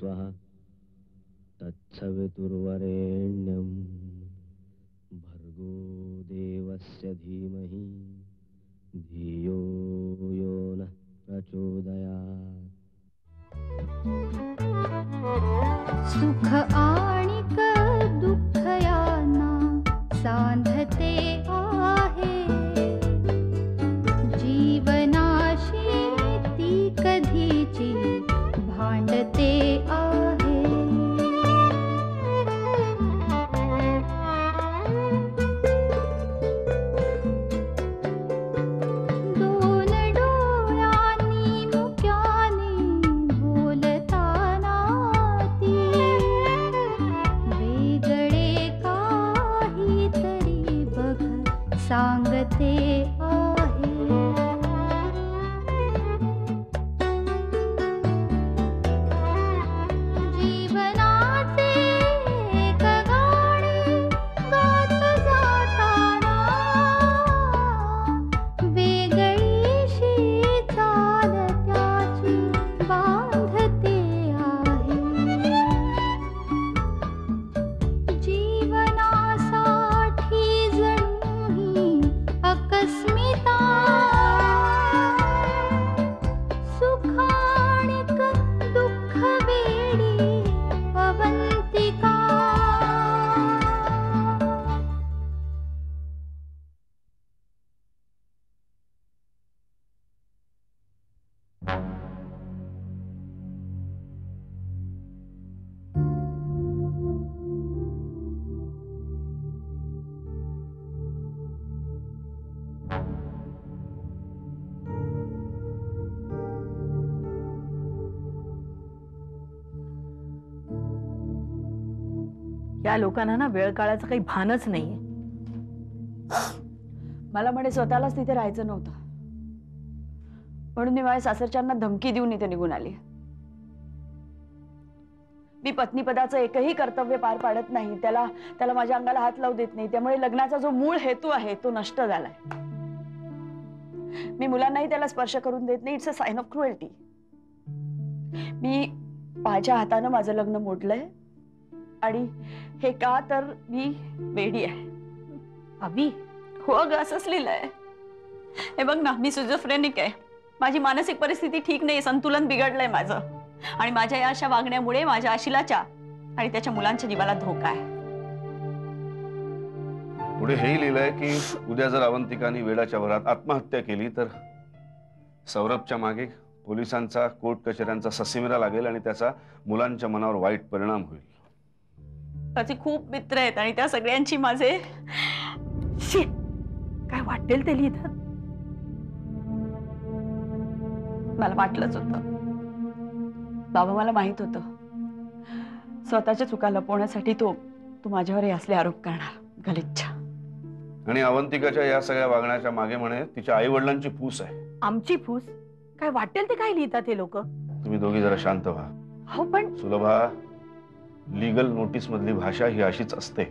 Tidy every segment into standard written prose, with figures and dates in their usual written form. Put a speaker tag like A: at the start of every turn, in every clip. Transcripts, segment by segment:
A: स्वाहा तत्सवितुर्वरेण्यं भर्गो देवस्य धीमहि धियो यो नः प्रचोदयात्।
B: सुख आणिक दुःख यांना सांधते आहे, जीवनाशी ती कधीची भांडते आहे। दोन डोळ्यांनी मुक्याने बोलताना ती वेगळे काहीतरी बघ सांगते आहे। जीवनाचे एक गाणे गात जाताना वेगळीशी चाल त्याची बांधते आहे। जीवनासाठी जणू ही अकस्मिता, सुखाणिक दुःख वेडी अवंतिका।
C: या लोकांना ना वेळ काळाचं काही भानच नाहीये। मला म्हणे स्वतःलाच तिथे राहायचं नव्हतं, म्हणून मी माझ्या सासरच्यांना धमकी देऊन इथे निघून आली। मी पत्नीपदाचं एकही कर्तव्य पार पाडत नाही, त्याला माझ्या अंगाला हात लावू देत नाही, त्यामुळे लग्नाचा जो मूळ हेतू आहे तो नष्ट झालाय। मी मुलांनाही त्याला स्पर्श करून देत नाही। It's a sign of cruelty. मी माझ्या हातानं माझं लग्न मोडलंय, आणि हे का तर मी वेडी आहे। अभि हो अगं, असंच लिहिलंय। हे बघ ना, मी सिझोफ्रेनिक आहे, माझी मानसिक परिस्थिती ठीक नाही, संतुलन बिघडलंय माझं, आणि माझ्या या अशा वागण्यामुळे माझ्या आशिलाच्या आणि त्याच्या मुलांच्या जीवाला धोका आहे।
D: पुढे हेही लिहिलंय की उद्या जर अवंतिकाने वेडाच्या वरात आत्महत्या केली तर सौरभच्या मागे पोलिसांचा, कोर्ट कचेऱ्यांचा ससेमिरा लागेल आणि त्याचा मुलांच्या मनावर वाईट परिणाम होईल।
C: त्याचे खूप मित्र आहेत आणि त्या सगळ्यांची माझे काय वाटेल ते लिहितात। मला वाटलंच होतं, बाबा मला माहित होतं, स्वतःच्या चुका लपवण्यासाठी तो माझ्यावर असले आरोप करणार। गलिच्छ।
D: आणि अवंतिकाच्या या सगळ्या वागण्याच्या मागे म्हणे तिच्या आई वडिलांची फूस आहे।
C: आमची फूस? काय वाटेल ते काय लिहितात हे लोक।
D: तुम्ही दोघी जरा शांत व्हा।
C: हो पण
D: सुलभा, लीगल नोटीस मधली भाषा ही अशीच असते।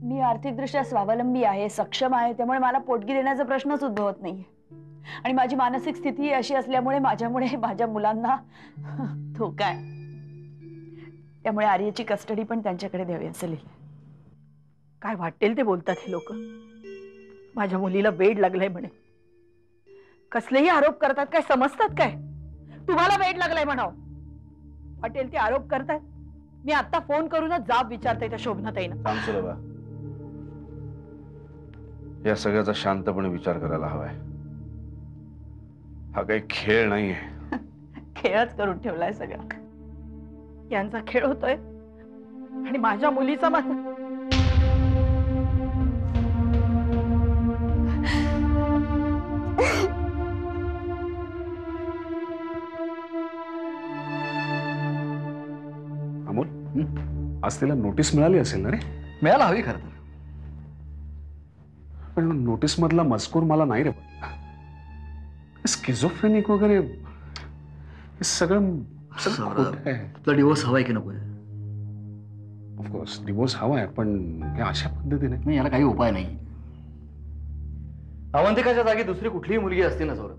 C: मी आर्थिकदृष्ट्या स्वावलंबी आहे, सक्षम आहे, त्यामुळे मला पोटगी देण्याचा प्रश्नच उद्भवत नाहीये, आणि माझी मानसिक स्थिती अशी असल्यामुळे माझ्यामुळे माझ्या मुलांना धोका आहे। त्यामुळे आर्यची कस्टडी पण त्यांच्याकडे द्यावी असं लिहिलंय। काय वाटेल ते बोलतात हे लोक। माझ्या मुलीला वेड लागलंय म्हणे, कसलेही आरोप करतात, काय समजतात काय? तुम्हाला वेड लागलाय म्हणाव, वाटेल ते आरोप करतात। मी आता फोन करूनच जाब विचारते त्या शोभनाताईंना।
D: थांब सुलभा, या सगळ्याचा शांतपणे विचार करायला हवाय। हा काही खेळ नाहीये।
C: खेळच करून ठेवलाय सगळा। यांचा खेळ होतोय आणि माझ्या मुलीचा मात्र
E: अमोल, आज तिला नोटीस मिळाली असेल ना रे?
F: मिळायला हवी खरं तर,
E: पण नोटीस मधला मजकूर मला नाही रे पडला। स्किझोफ्रेनिक वगैरे हे सगळं खोटं आहे।
F: तुला डिवोर्स हवाय की नको?
E: ऑफकोर्स डिवोर्स हवा आहे, पण हे अशा पद्धतीने
F: नाही, याला काही उपाय नाही। अवंतिकाच्या जागी दुसरी कुठलीही मुलगी असती ना सौरभ,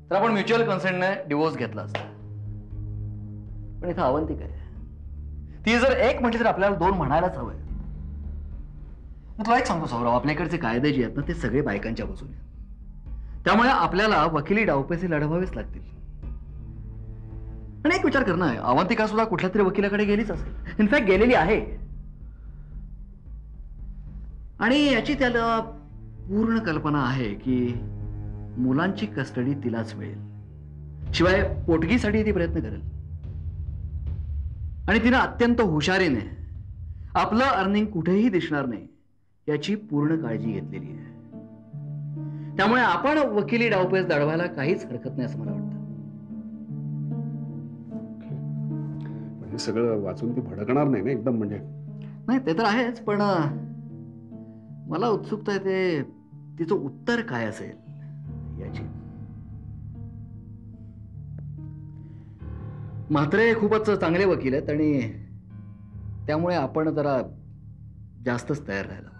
F: तर आपण म्युच्युअल कन्सेंटने डिवोर्स घेतला असता। पण इथं अवंतिका आहे. ती जर एक म्हटली तर आपल्याला दोन म्हणायलाच हवंय. मी तुला एक सांगतो सौरव, आपल्याकडचे कायदे जे आहेत ना ते सगळे बायकांच्या बाजूने आहेत. त्यामुळे आपल्याला वकिली डावपेचे लढवावेच लागतील. आणि एक विचार कर ना, अवंतिका सुद्धा कुठल्या तरी वकिलाकडे गेलीच असेल, इनफॅक्ट गेलेली आहे. आणि याची त्याला पूर्ण कल्पना आहे की मुलांची कस्टडी तिलाच मिळेल, शिवाय पोटगीसाठी ती प्रयत्न करेल. आणि तिने अत्यंत हुशारीने आपलं अर्निंग कुठेही दिसणार नाही याची पूर्ण काळजी घेतलेली आहे. त्यामुळे आपण वकिली डावपेच लढवायला काहीच हरकत नाही असं मला वाटतं.
E: पण हे सगळं वाचून ती भडकणार नाही ना एकदम, म्हणजे
F: नाही ते तर आहेच, पण मला उत्सुकता आहे ते तिचं उत्तर काय असेल याची. म्हात्रे खूपच चांगले वकील आहेत आणि त्यामुळे आपण जरा जास्तच तयार राहायला हवं.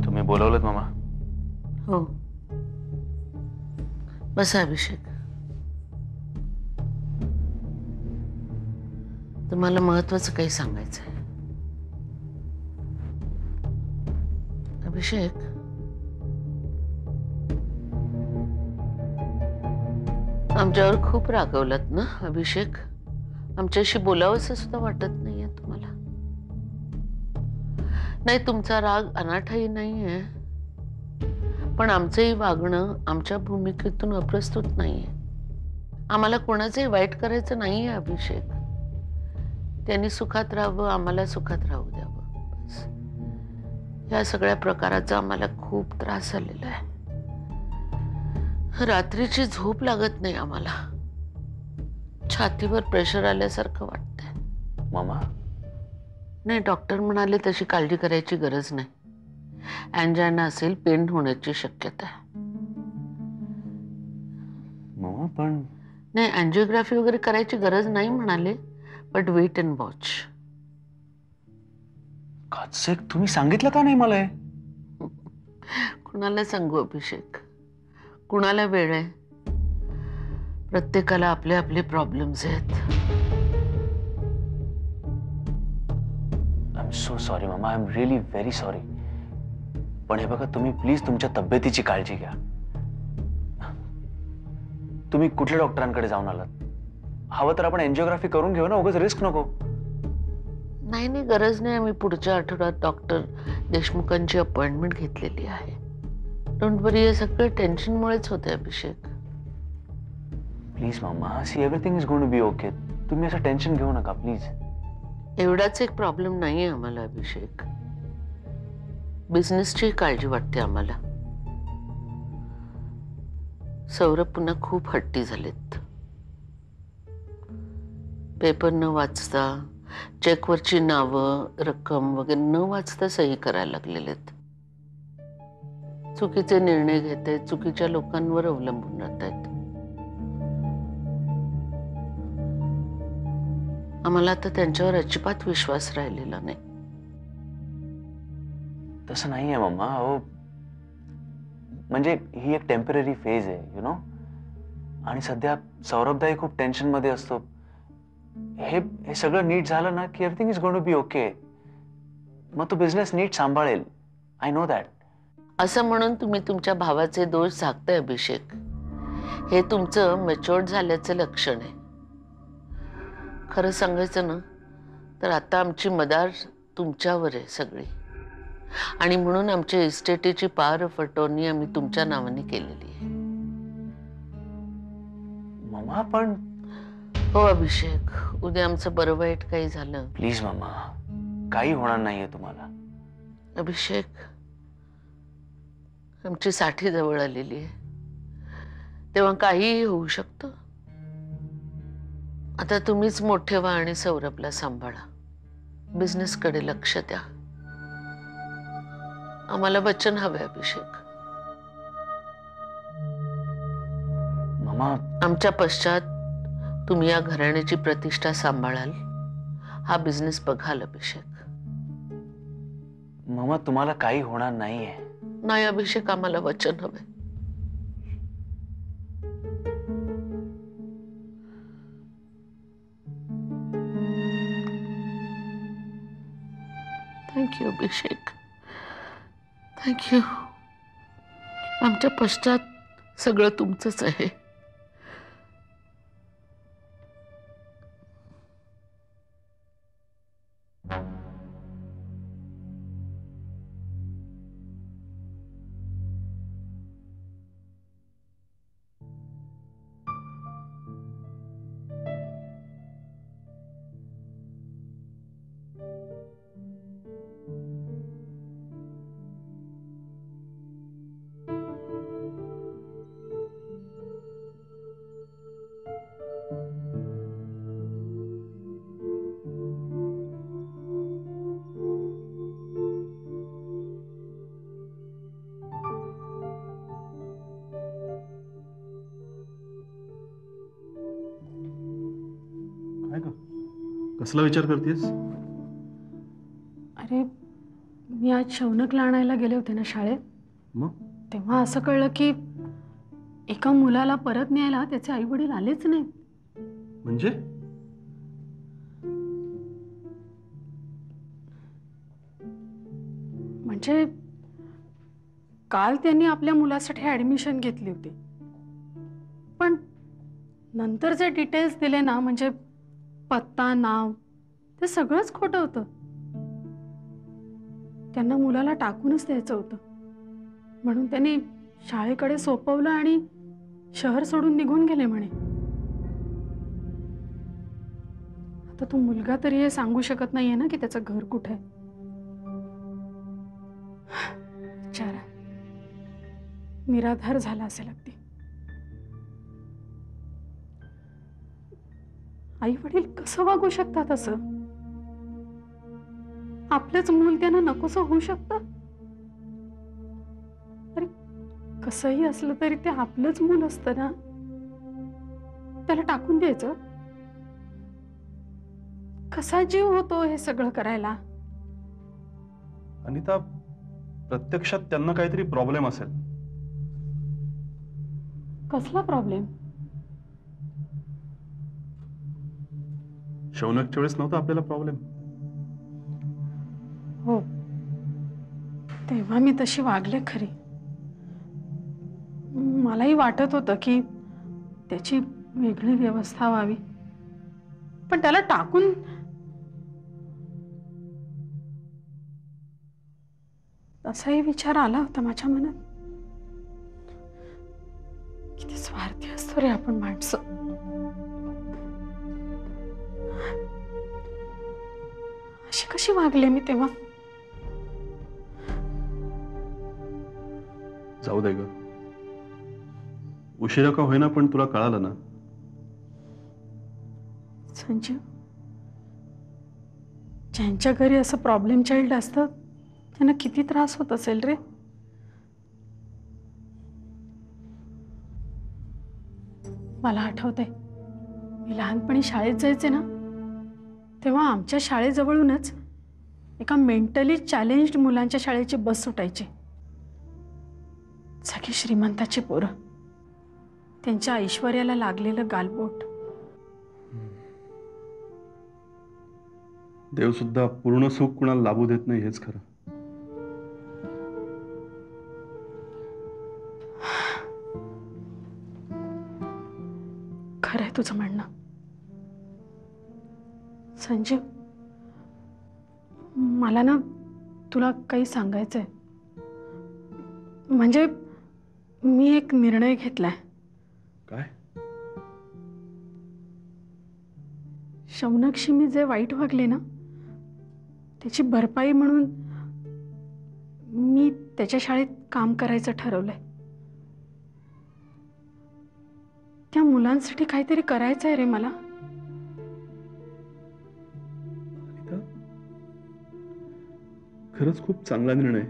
G: तुम्ही बोलवलंत मामा?
H: हो. बसा अभिषेक. तुम्हाला महत्वाचं काही सांगायचं आहे. अभिषेक, आमच्यावर खूप रागवलात ना अभिषेक? आमच्याशी बोलावंसं सुद्धा वाटत नाहीये तुम्हाला? नाही, तुमचा राग अनाठाई नाहीये, पण आमचंही वागणं आमच्या भूमिकेतून अप्रस्तुत नाहीये. आम्हाला कोणाचंही वाईट करायचं नाहीये अभिषेक. त्यांनी सुखात राहावं, आम्हाला सुखात राहू द्यावं, बस. या सगळ्या प्रकाराचा आम्हाला खूप त्रास झालेला आहे. रात्रीची झोप लागत नाही आम्हाला. छातीवर प्रेशर आल्यासारखं वाटतंय.
G: मामा,
H: नाही, डॉक्टर म्हणाले तशी काळजी करायची गरज नाही. अँजायना असेल, पेन होण्याची शक्यता आहे.
G: मामा पण
H: नाही, अँजिओग्राफी वगैरे करायची गरज नाही म्हणाले, बट वेट अँड वॉच.
G: काचेक तुम्ही सांगितलं का नाही मला हे?
H: कुणाला सांगू अभिषेक? कुणाला वेळ आहे? प्रत्येकाला आपले आपले प्रॉब्लेम्स आहेत.
G: आय एम सो सॉरी मामा, I am really very sorry. पण हे बघा, तुम्ही प्लीज तुमच्या तब्येतीची काळजी घ्या. तुम्ही कुठल्या डॉक्टरांकडे जाऊन आलात? हवं तर आपण एन्जिओग्राफी करून घेऊ ना, उगाच रिस्क नको.
H: नाही नाही, गरज नाही. आम्ही पुढच्या आठवड्यात डॉक्टर देशमुखांची अपॉइंटमेंट घेतलेली आहे. डोंट वरी, हे सगळं टेन्शनमुळेच होते अभिषेक.
G: प्लीज मामा, see everything is going to be okay. तुम्ही असं टेन्शन घेऊ नका प्लीज.
H: एवढाच एक प्रॉब्लेम नाहीये आम्हाला अभिषेक. बिझनेसची काळजी वाटते आम्हाला. सौरभ पुन्हा खूप हट्टी झालेत. पेपर न वाचता, चेकवरची नावं, रक्कम वगैरे न वाचता सही करायला लागलेले आहेत. चुकीचे निर्णय घेत आहेत, चुकीच्या लोकांवर अवलंबून राहत आहेत. आम्हाला आता त्यांच्यावर अजिबात विश्वास राहिलेला नाही.
G: तसं नाहीये मामा. अहो, म्हणजे ही एक टेम्पररी फेज आहे, यु नो. आणि सध्या सौरभदाही खूप टेन्शन मध्ये असतो. हे सगळं नीट झालं ना की everything is going to be okay. मग तो बिझनेस नीट सांभाळेल. I know that.
H: असं म्हणून तुम्ही तुमच्या भावाचे दोष झाकताय अभिषेक. हे तुमचं मॅच्युअर्ड झाल्याचं लक्षण आहे. खरं सांगायचं ना तर आता आमची मदार तुमच्यावर आहे सगळी. आणि म्हणून आमच्या इस्टेटीची पावर ऑफ अटॉर्नी आम्ही तुमच्या नावाने केलेली आहे.
G: मामा पण
H: हो अभिषेक, उद्या आमचं बरं वाईट काही झालं.
G: प्लीज मामा, काही होणार नाहीये तुम्हाला.
H: अभिषेक, आमची साठी जवळ आलेली आहे, तेव्हा काहीही होऊ शकतं. आता तुम्हीच मोठे व्हा आणि सौरभला सांभाळा. बिझनेसकडे लक्ष द्या. आम्हाला वचन हवे अभिषेक.
G: मामा
H: आमच्या पश्चात तुम्ही या घराण्याची प्रतिष्ठा सांभाळाल. हा बिझनेस बघाल अभिषेक.
G: मामा तुम्हाला काही होणार नाहीये.
H: नाही अभिषेक, आम्हाला वचन हवे. थँक्यू अभिषेक, थँक्यू. आमच्या पश्चात सगळं तुमचंच आहे.
E: काय ग, कसला विचार करतेस?
I: अरे मी आज शौनकला आणायला गेले होते ना शाळेत.
E: मग
I: तेव्हा असं कळलं की एका मुलाला परत न्यायला त्याचे आई वडील आलेच नाहीत.
E: म्हणजे
I: म्हणजे काल त्यांनी आपल्या मुलासाठी ऍडमिशन घेतली होती, पण नंतर जे डिटेल्स दिले ना, म्हणजे पत्ता नाव ते सगळंच खोटं होतं. त्यांना मुलाला टाकूनच द्यायचं होतं, म्हणून त्यांनी शाळेकडे सोपवलं आणि शहर सोडून निघून गेले म्हणे. आता तो मुलगा तरी हे सांगू शकत नाहीये ना की त्याचं घर कुठे आहे. बिचारा निराधार झाला असेल अगदी. आई वडील कसं वागू शकतात असं? आपलंच मूल त्यांना नकोसं होऊ शकतं. अरे कसंही असलं तरी ते आपलंच मूल असतं ना, त्याला टाकून द्यायचं. कसा जीव होतो हे सगळं करायला?
E: अनिता, प्रत्यक्षात त्यांना काहीतरी प्रॉब्लेम असेल.
I: कसला प्रॉब्लेम?
E: शौनकच्या वेळेस नव्हता आपल्याला प्रॉब्लेम.
I: हो, तेव्हा मी तशी वागले खरी. मलाही वाटत होतं की त्याची वेगळी व्यवस्था व्हावी, पण त्याला टाकून असाही विचार आला होता माझ्या मनात. किती स्वार्थी असतो रे आपण माणसं. अशी कशी वागले मी तेव्हा?
E: जाऊ दे ग, उशिरा का होईना पण तुला कळालं ना.
I: संजीव, ज्यांच्या घरी असं प्रॉब्लेम चाइल्ड असतं त्यांना किती त्रास होत असेल रे. मला आठवतंय, मी लहानपणी शाळेत जायचे ना, तेव्हा आमच्या शाळेजवळूनच एका मेंटली चॅलेंज्ड मुलांच्या शाळेची बस सुटायची. सगळी श्रीमंताची पोरं, त्यांच्या ऐश्वर्याला लागलेलं गालबोट.
E: देव सुद्धा पूर्ण सुख कुणाला लाभू देत नाही, हेच खरं.
I: खरंय तुझं म्हणणं संजीव. मला ना तुला काही सांगायचंय. म्हणजे मी एक निर्णय घेतलाय.
E: काय?
I: शौनकशी मी जे वाईट वागले ना, त्याची भरपाई म्हणून मी त्याच्या शाळेत काम करायचं ठरवलंय. त्या मुलांसाठी काहीतरी करायचंय रे मला.
E: खरंच खूप चांगला निर्णय.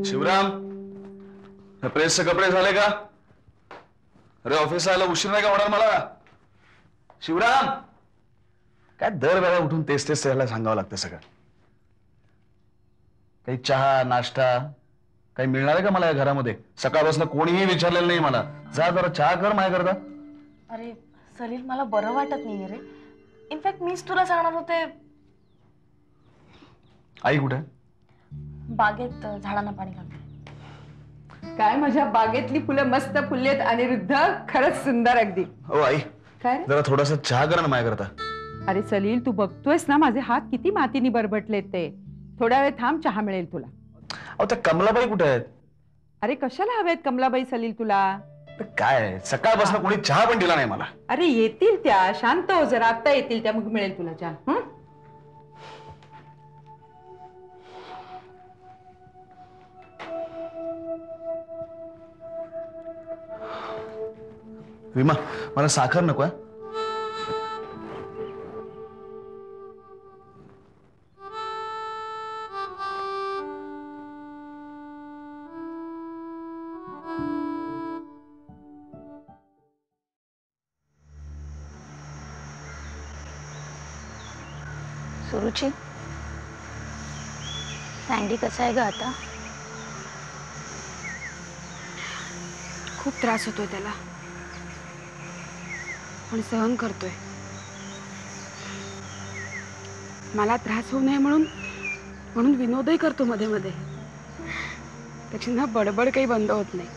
D: शिवराम, प्रेसचे कपडे झाले का? अरे ऑफिसला यायला उशीर नाही का होणार मला? शिवराम, काय दरवेळेला उठून तेच तेच त्याला सांगावं लागतं सगळं. काही चहा नाश्ता काही मिळणार आहे का मला या घरामध्ये? सकाळपासून कोणीही विचारलेलं नाही मला. जा जरा चहा कर माझ्या करता.
C: अरे सलील, मला बरं वाटत नाहीये रे. इनफॅक्ट मीच तुला सांगणार होते.
D: आई कुठे?
C: बागेत झाडांना पाणी घालते.
J: काय माझ्या बागेतली फुलं मस्त फुललेत. अनिरुद्ध, खरंच सुंदर अगदी.
D: हो आई,
J: काय रे?
D: जरा थोडासा चहा कर ना माझ्या करता.
J: अरे सलील, तू बघतोयस ना माझे हात किती मातीने बरबटलेत ते. थोड्या वेळ थांब, चहा मिळेल तुला.
D: अहो त्या कमलाबाई कुठे आहेत?
J: अरे कशाला हवेत कमलाबाई सलील तुला?
D: काय सकाळपासून कोणी चहा पण दिला नाही मला.
J: अरे येतील त्या, शांत हो जरा, आत्ता येतील त्या, मग मिळेल तुला चहा. हं?
D: विमा, मला साखर नको आहे.
B: सुरुची, सँडी कसा आहे ग आता?
I: खूप त्रास होतोय त्याला, पण सहन करतोय. मला त्रास होऊ नये म्हणून विनोदही करतो मध्ये मध्ये. त्याची ना बडबड काही बंद होत नाही.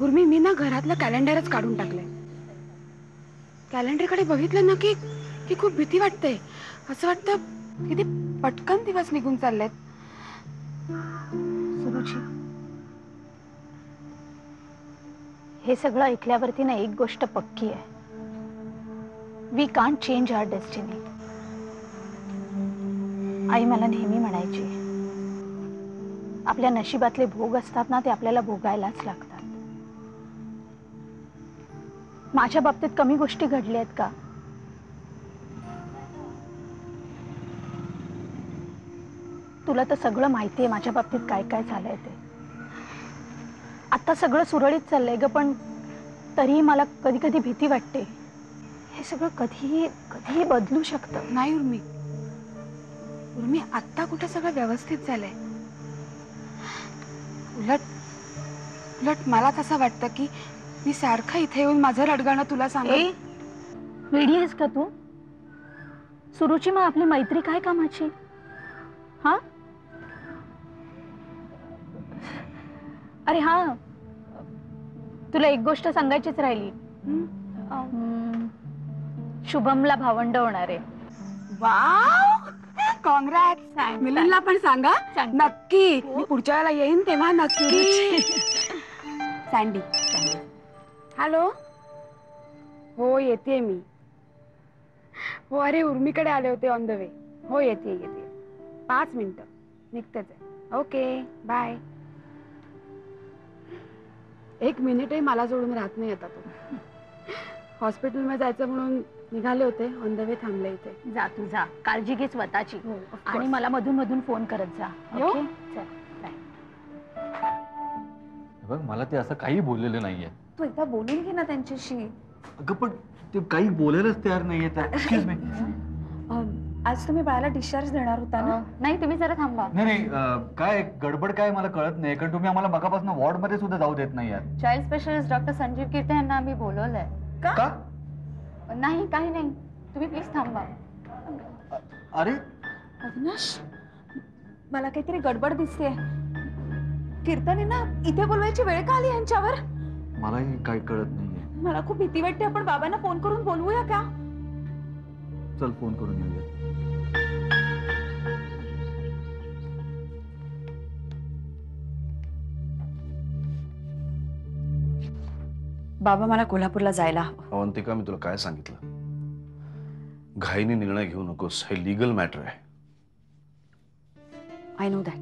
I: उर्मी, मी ना घरातलं कॅलेंडरच काढून टाकलंय. कॅलेंडरकडे बघितलं ना की खूप भीती वाटते. असं वाटतं किती पटकन दिवस निघून चाललेत.
B: सुरुची, हे सगळं ऐकल्यावरती ना एक गोष्ट पक्की आहे. We can't change our destiny. आई मला नेहमी म्हणायची, आपल्या नशिबातले भोग असतात ना, ते आपल्याला भोगायलाच लागतात. माझ्या बाबतीत कमी गोष्टी घडल्या आहेत का? तुला तर सगळं माहिती आहे माझ्या बाबतीत काय काय झालंय ते. आता सगळं सुरळीत चाललंय ग, पण तरीही मला कधी कधी भीती वाटते. हे सगळं कधीही बदलू शकतं.
I: नाही उर्मी, आत्ता कुठं सगळं व्यवस्थित झालंय. उलट मला तसं वाटतं की मी सारखं इथे येऊन माझं रडगाणं तुला सांग.
B: वेडी आहेस का तू? सुरुची, मग आपली मैत्री काय कामाची? हा, अरे हा, तुला एक गोष्ट सांगायचीच राहिली. शुभमला भावंड होणार आहे.
I: Wow, congrats. मिलिंदला पण सांगा. नक्की, मी पुढच्या वेळेला येईन तेव्हा नक्की. Sandy, hello. हो, येते मी. हो, अरे उर्मीकडे आले होते ऑन द वे. हो, येते 5 मिनिटं निघतेच आहे. Okay, bye. 1 मिनिटही मला सोडून राहत नाही आता तो. हॉस्पिटलमध्ये जायचं म्हणून निघाले होते, ऑन द वे थांबले इथे.
B: जा तू जा, काळजी घे स्वतःची. आणि मला मधून मधून फोन करत जा. ओके, चल बाय.
K: बघ, मला ते असं काही बोललेलं नाहीये.
C: तू एकदा बोलून घे ना त्यांच्याशी.
F: अगं पण ते काही बोलायलाच तयार नाहीये. Excuse me.
C: आज तुम्ही बाळाला डिस्चार्ज देणार होता ना? नाही, तुम्ही जरा थांबा.
K: नाही, काय गडबड काय मला कळत नाही, कारण तुम्ही आम्हाला मगापासून वॉर्ड मध्ये सुद्धा जाऊ देत नाही यार.
B: चाइल्ड स्पेशलिस्ट डॉक्टर संजीव कीर्ते यांना आम्ही बोलवलंय.
K: का?
B: नाही, काही नाही, तुम्ही प्लीज थांबा.
K: अरे
C: अविनाश, मला काहीतरी गडबड दिसते. कीर्तन ना इथे बोलवायची वेळ का आली यांच्यावर?
K: मलाही काही कळत नाहीये.
C: मला खूप भीती वाटते. आपण बाबांना फोन करून बोलवूया का?
K: चल फोन करून येऊया.
C: बाबा, मला कोल्हापूरला जायला हवं.
D: अवंतिका, मी तुला काय सांगितलं? घाईने निर्णय घेऊ नकोस. हे लीगल मॅटर आहे.
C: I know that.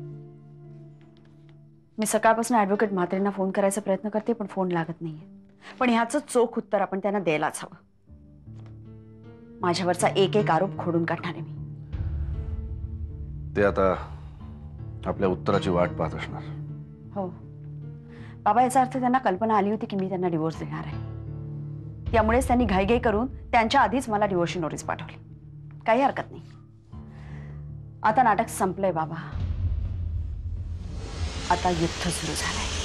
C: मी सकाळपासून ऍडव्होकेट म्हात्रेंना फोन करायचा प्रयत्न करते, पण फोन लागत नाहीये. पण ह्याचं चोख उत्तर आपण त्यांना द्यायलाच हवं. माझ्यावरचा एक एक आरोप खोडून काढणार आहे मी.
D: ते आता आपल्या उत्तराची वाट पाहत असणार.
C: हो बाबा, याचा अर्थ त्यांना कल्पना आली होती की मी त्यांना डिवोर्स देणार आहे. त्यामुळेच त्यांनी घाईघाई करून त्यांच्या आधीच मला डिवोर्सची नोटीस पाठवली. काही हरकत नाही. आता नाटक संपलंय बाबा. आता युद्ध सुरू झालंय.